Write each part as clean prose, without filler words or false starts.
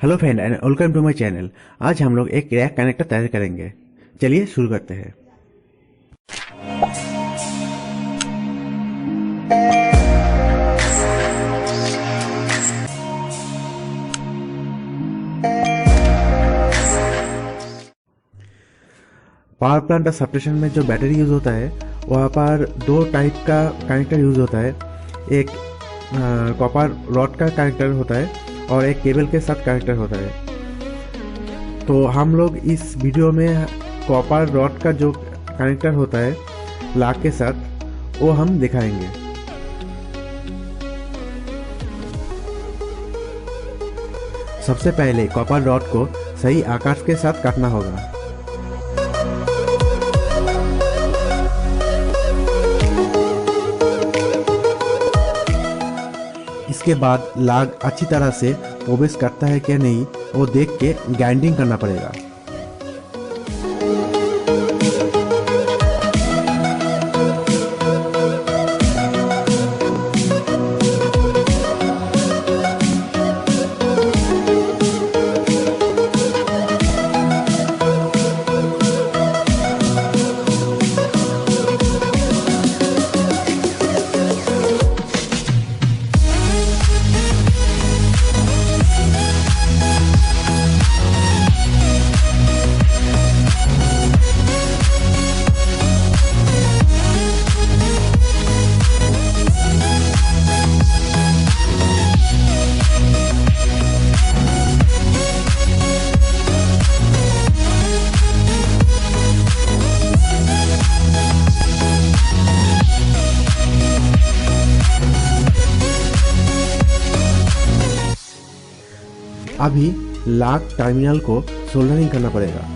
Hello friend and welcome to my channel. आज हम लोग एक रैक कनेक्टर तैयार करेंगे। चलिए शुरू करते हैं। पावर प्लांट और सबस्टेशन में जो बैटरी यूज होता है वहाँ पर दो टाइप का कनेक्टर यूज होता है। एक कॉपर रॉड का कनेक्टर होता है और एक केबल के साथ कनेक्टर होता है। तो हम लोग इस वीडियो में कॉपर रॉड का जो कनेक्टर होता है लाग के साथ वो हम दिखाएंगे। सबसे पहले कॉपर रॉड को सही आकार के साथ काटना होगा। इसके बाद लाग अच्छी तरह से प्रवेश करता है कि नहीं वो देख के ग्राइंडिंग करना पड़ेगा। अभी लाग टर्मिनल को सोल्डरिंग करना पड़ेगा।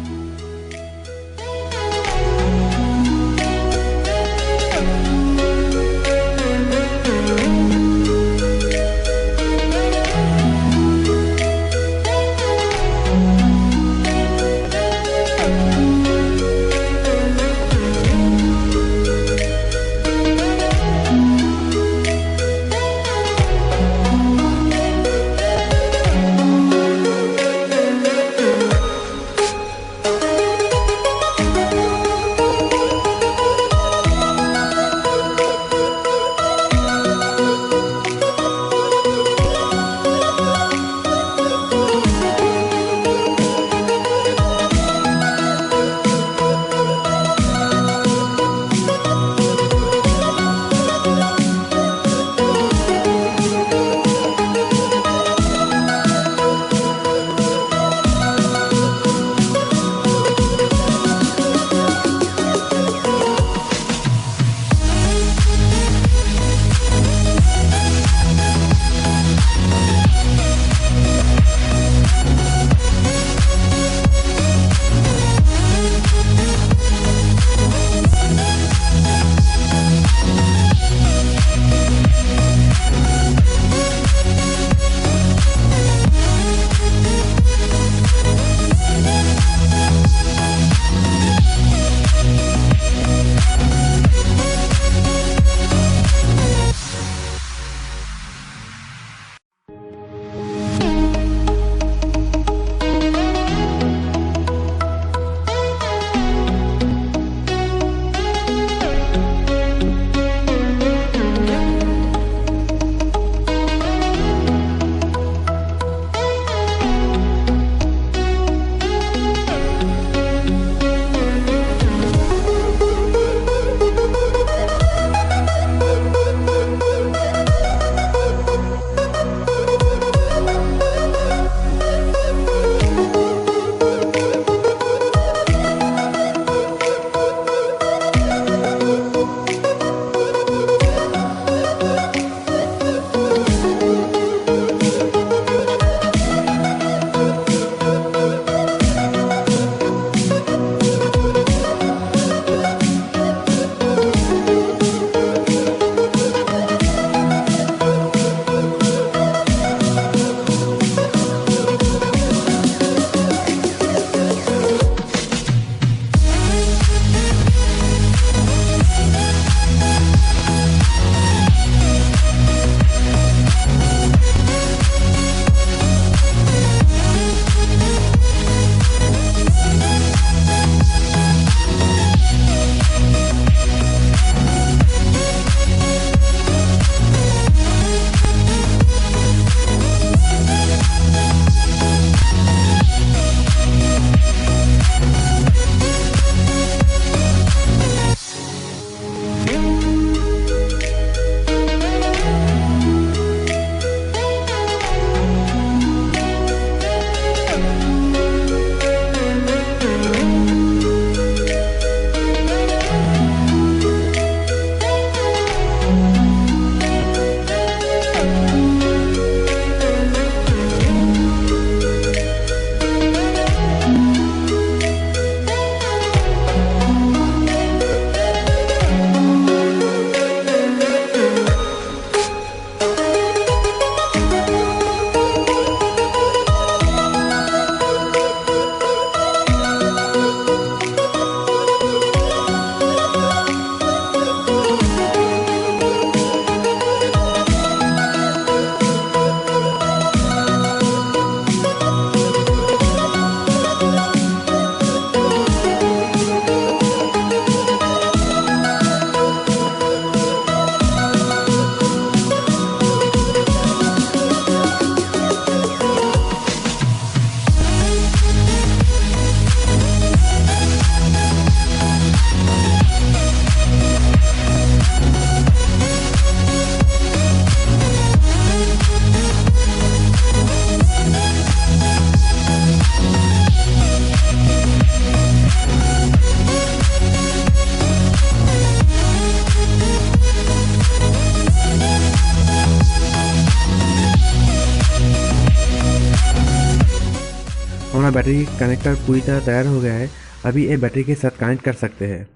हमारा बैटरी कनेक्टर पूरी तरह तैयार हो गया है। अभी ये बैटरी के साथ कनेक्ट कर सकते हैं।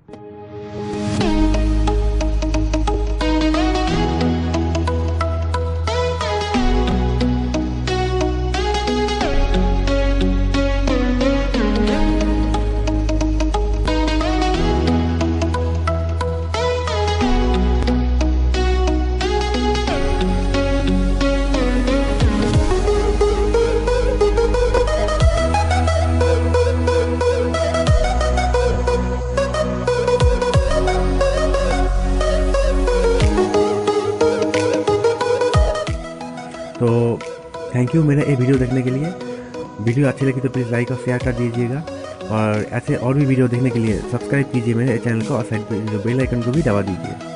तो थैंक यू मेरा ये वीडियो देखने के लिए। वीडियो अच्छी लगी तो प्लीज़ लाइक और शेयर कर दीजिएगा, और ऐसे और भी वीडियो देखने के लिए सब्सक्राइब कीजिए मेरे चैनल को, और साइड पे जो बेल आइकन को भी दबा दीजिए।